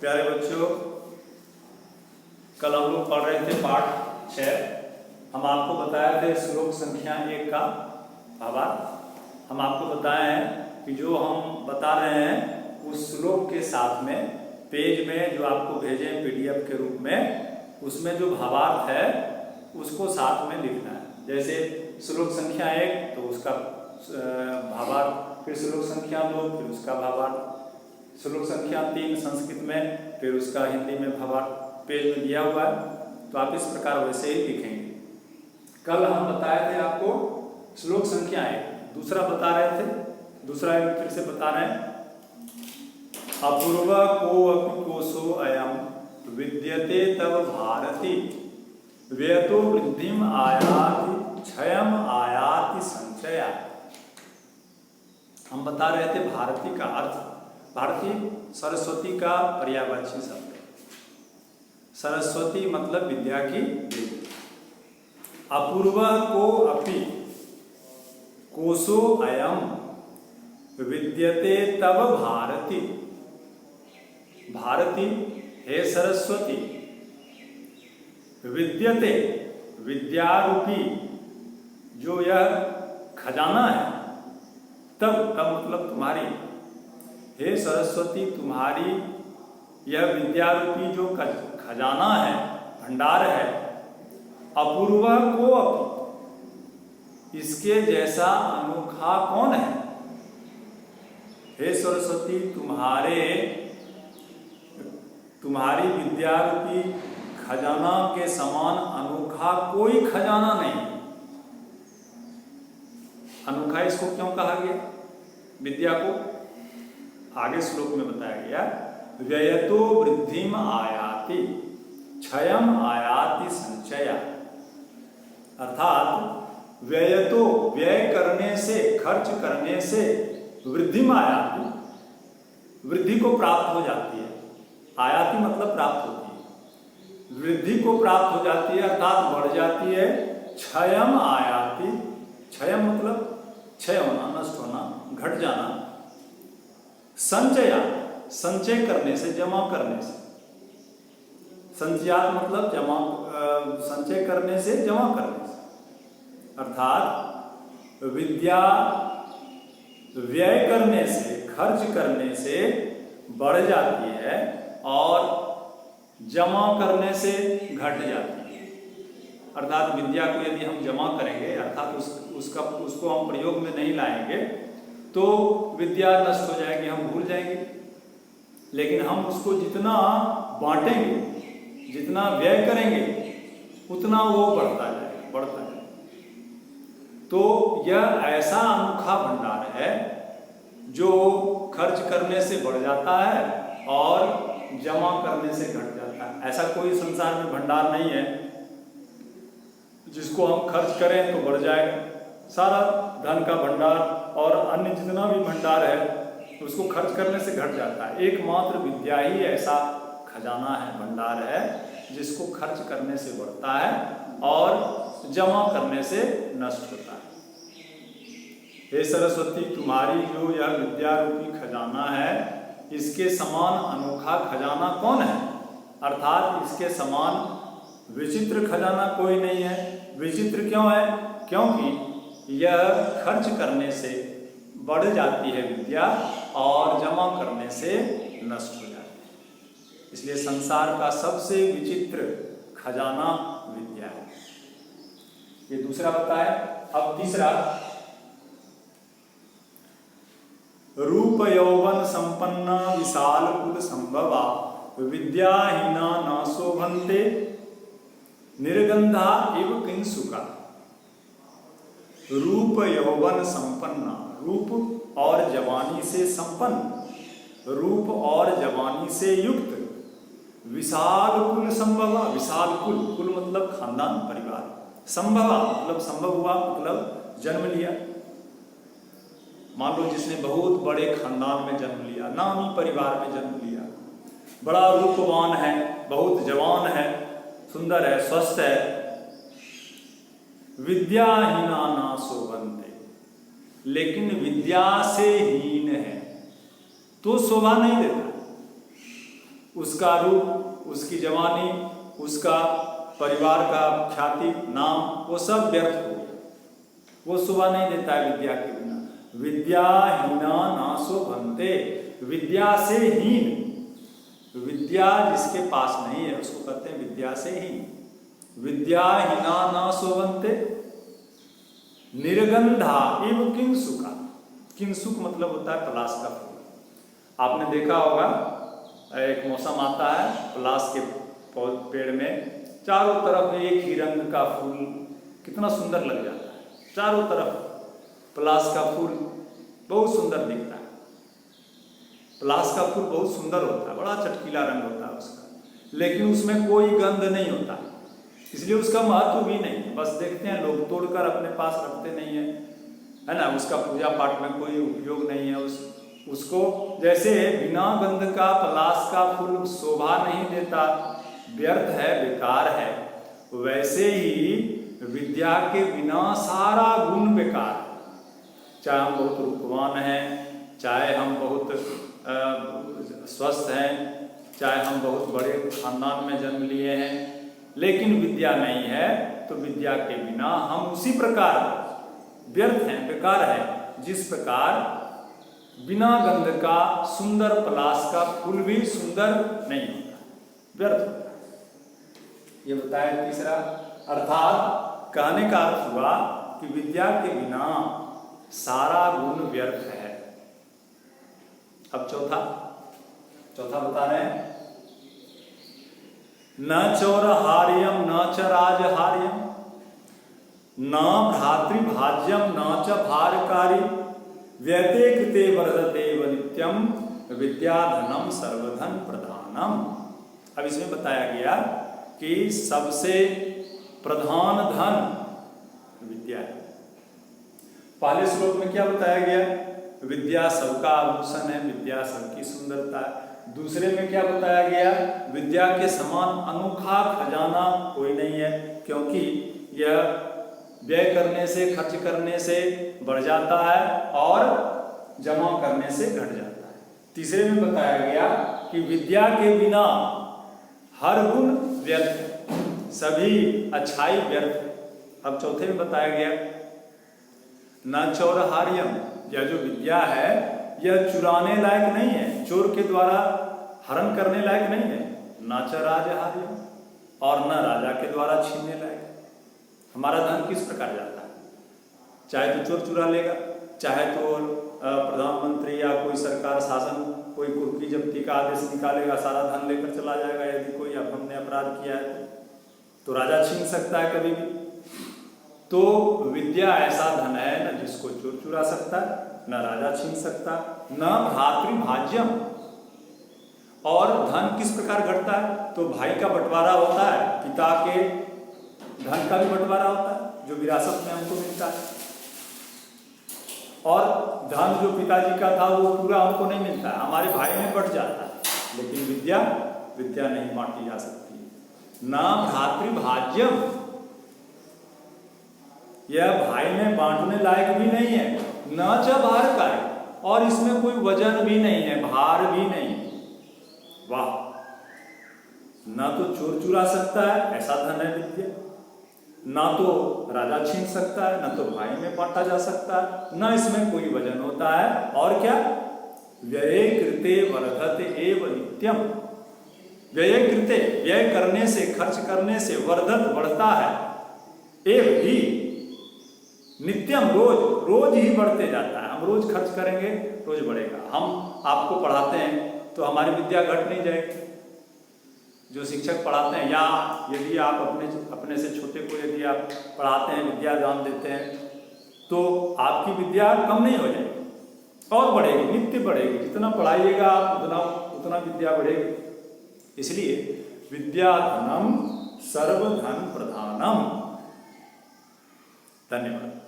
प्यारे बच्चों, कल हम लोग पढ़ रहे थे पाठ 6। हम आपको बताए थे श्लोक संख्या 1 का भावार्थ। हम आपको बताए हैं कि जो हम बता रहे हैं उस श्लोक के साथ में पेज में जो आपको भेजे हैं पीडीएफ के रूप में, उसमें जो भावार्थ है उसको साथ में लिखना है। जैसे श्लोक संख्या 1 तो उसका भावार्थ, फिर श्लोक संख्या 2 फिर उसका भावार्थ, श्लोक संख्या 3 संस्कृत में, फिर उसका हिंदी में भावार्थ पेज में दिया हुआ है। तो आप इस प्रकार वैसे ही लिखेंगे। कल हम बताए थे आपको श्लोक संख्या 1, दूसरा बता रहे थे, दूसरा एक फिर से बता रहे हैं। अपूर्व को अपि कोशो अयम विद्यते तव भारती व्यतो वृद्धिम आयाति क्षयम आयाति संचया। हम बता रहे थे भारती का अर्थ, भारती सरस्वती का पर्यायवाची शब्द है। सरस्वती मतलब विद्या की देवी। अपूर्व को अपि कोशो अयम विद्यते तव भारती। भारती हे सरस्वती, विद्यते विद्यारूपी जो यह खजाना है, तब मतलब तुम्हारी, हे सरस्वती तुम्हारी यह विद्यारूपी जो खजाना है, भंडार है, अपूर्व को अपि, इसके जैसा अनोखा कौन है। हे सरस्वती तुम्हारी विद्यारूपी खजाना के समान अनोखा कोई खजाना नहीं। अनोखा इसको क्यों कहा गया, विद्या को? आगे श्लोक में बताया गया, व्ययतो वृद्धिम आयाति क्षयम आयाति संचया। अर्थात व्ययतो व्यय करने से, खर्च करने से, वृद्धिम आयाति वृद्धि को प्राप्त हो जाती है। आयाति मतलब प्राप्त होती है, वृद्धि को प्राप्त हो जाती है अर्थात बढ़ जाती है। क्षयम आयाति, क्षयम मतलब क्षय होना, नष्ट होना, घट जाना। संचया संचय करने से, जमा करने से। संचयात मतलब जमा, संचय करने से, जमा करने से। अर्थात विद्या व्यय करने से, खर्च करने से बढ़ जाती है और जमा करने से घट जाती है। अर्थात विद्या को यदि हम जमा करेंगे, अर्थात उसको हम प्रयोग में नहीं लाएंगे तो विद्या नष्ट हो जाएगी, हम भूल जाएंगे। लेकिन हम उसको जितना बांटेंगे, जितना व्यय करेंगे, उतना वो बढ़ता जाएगा। तो यह ऐसा अनोखा भंडार है जो खर्च करने से बढ़ जाता है और जमा करने से घट जाता है। ऐसा कोई संसार में भंडार नहीं है जिसको हम खर्च करें तो बढ़ जाएगा। सारा धन का भंडार और अन्य जितना भी भंडार है उसको खर्च करने से घट जाता है। एकमात्र विद्या ही ऐसा खजाना है, भंडार है, जिसको खर्च करने से बढ़ता है और जमा करने से नष्ट होता है। हे सरस्वती तुम्हारी जो यह विद्या रूपी खजाना है, इसके समान अनोखा खजाना कौन है। अर्थात इसके समान विचित्र खजाना कोई नहीं है। विचित्र क्यों है? क्योंकि यह खर्च करने से बढ़ जाती है विद्या और जमा करने से नष्ट हो जाती है। इसलिए संसार का सबसे विचित्र खजाना विद्या है। ये दूसरा बताए। अब तीसरा, रूप यौवन संपन्ना विशाल कुल संभवा विद्याहीना न शोभन्ते निर्गंधा एव किंसुका। रूप यौवन संपन्ना, रूप और जवानी से संपन्न, रूप और जवानी से युक्त, विशाल कुल संभवा, विशाल कुल मतलब खानदान, परिवार, संभवा मतलब संभव हुआ, मतलब जन्म लिया। मान लो जिसने बहुत बड़े खानदान में जन्म लिया, नामी परिवार में जन्म लिया, बड़ा रूपवान है, बहुत जवान है, सुंदर है, स्वस्थ है, विद्याहीना ना शोभन्ते, लेकिन विद्या से हीन है तो शोभा नहीं देता। उसका रूप, उसकी जवानी, उसका परिवार का ख्याति, नाम, वो सब व्यर्थ हो गया। वो शोभा नहीं देता है विद्या के बिना। विद्याहीना नासो भंते, विद्या से हीन, विद्या जिसके पास नहीं है उसको कहते हैं विद्या से हीन। विद्याहीना नासो भंते, निर्गंधा एव किंसुका। किंसुक मतलब होता है पलाश का फूल। आपने देखा होगा एक मौसम आता है, पलाश के पेड़ में चारों तरफ एक ही रंग का फूल कितना सुंदर लग जाता है। चारों तरफ पलाश का फूल बहुत सुंदर दिखता है। पलाश का फूल बहुत सुंदर होता है, बड़ा चटकीला रंग होता है उसका, लेकिन उसमें कोई गंध नहीं होता, इसलिए उसका महत्व भी नहीं है। बस देखते हैं लोग, तोड़कर अपने पास रखते नहीं है ना। उसका पूजा पाठ में कोई उपयोग नहीं है। उसको जैसे बिना गंध का पलाश का फूल शोभा नहीं देता, व्यर्थ है, बेकार है, वैसे ही विद्या के बिना सारा गुण बेकार है। चाहे हम बहुत रूपवान हैं, चाहे हम बहुत स्वस्थ हैं, चाहे हम बहुत बड़े खानदान में जन्म लिए हैं, लेकिन विद्या नहीं है तो विद्या के बिना हम उसी प्रकार व्यर्थ हैं, बेकार है, जिस प्रकार बिना गंध का सुंदर पलाश का फूल भी सुंदर नहीं होता, व्यर्थ होता है। ये बताया तीसरा। अर्थात कहने का अर्थ हुआ कि विद्या के बिना सारा गुण व्यर्थ है। अब चौथा बता रहे हैं, न चौरहार्यम न च राजहार्यम न भ्रातृभाज्यम न च भारकारी व्यते कृते वर्धते नित्यम विद्याधनम सर्वधन प्रधानम। अब इसमें बताया गया कि सबसे प्रधान धन विद्या है। पहले श्लोक में क्या बताया गया? विद्या सबका आभूषण है, विद्या सबकी सुंदरता है। दूसरे में क्या बताया गया? विद्या के समान अनोखा खजाना कोई नहीं है, क्योंकि यह व्यय करने से, खर्च करने से बढ़ जाता है और जमा करने से घट जाता है। तीसरे में बताया गया कि विद्या के बिना हर गुण व्यर्थ है, सभी अच्छाई व्यर्थ है। अब चौथे में बताया गया, न चौरहार्यम, यह जो विद्या है यह चुराने लायक नहीं है, चोर के द्वारा हरण करने लायक नहीं है। न च राजहार्यम, और न राजा के द्वारा छीनने लायक। हमारा धन किस प्रकार जाता है? चाहे तो चोर चुरा लेगा, चाहे तो प्रधानमंत्री या कोई सरकार शासन कोई कुर्की जब्ती का आदेश निकालेगा, सारा धन लेकर चला जाएगा। यदि कोई हमने अपराध किया है तो राजा छीन सकता है कभी भी। तो विद्या ऐसा धन है न जिसको चोर चुरा सकता, न राजा छीन सकता, न भ्रातृभाज्यम। और धन किस प्रकार घटता है? तो भाई का बंटवारा होता है, पिता के धन का भी बंटवारा होता है जो विरासत में हमको मिलता है, और धन जो पिताजी का था वो पूरा हमको नहीं मिलता है, हमारे भाई में बंट जाता है। लेकिन विद्या नहीं बांटी जा सकती। न भ्रातृभाज्यम, यह भाई में बांटने लायक भी नहीं है। न च भारकारी, और इसमें कोई वजन भी नहीं है, भार भी नहीं। वाह! न तो चोर चुरा सकता है, ऐसा धन है विद्या, ना तो राजा छीन सकता है, न तो भाई में बांटा जा सकता है, न इसमें कोई वजन होता है। और क्या? व्यय कृते वर्धते एव नित्यम। व्यय कृते, व्यय करने से, खर्च करने से, वर्धत बढ़ता है, एव ही, नित्यम रोज ही बढ़ते जाता है। हम रोज खर्च करेंगे, रोज बढ़ेगा। हम आपको पढ़ाते हैं तो हमारी विद्या घट नहीं जाएगी। जो शिक्षक पढ़ाते हैं, या यदि आप अपने से छोटे को यदि आप पढ़ाते हैं, विद्या दान देते हैं, तो आपकी विद्या कम नहीं हो जाएगी, और बढ़ेगी, नित्य बढ़ेगी। जितना पढ़ाइएगा आप उतना विद्या बढ़ेगी। इसलिए विद्या धनम सर्वधन प्रधानम। धन्यवाद।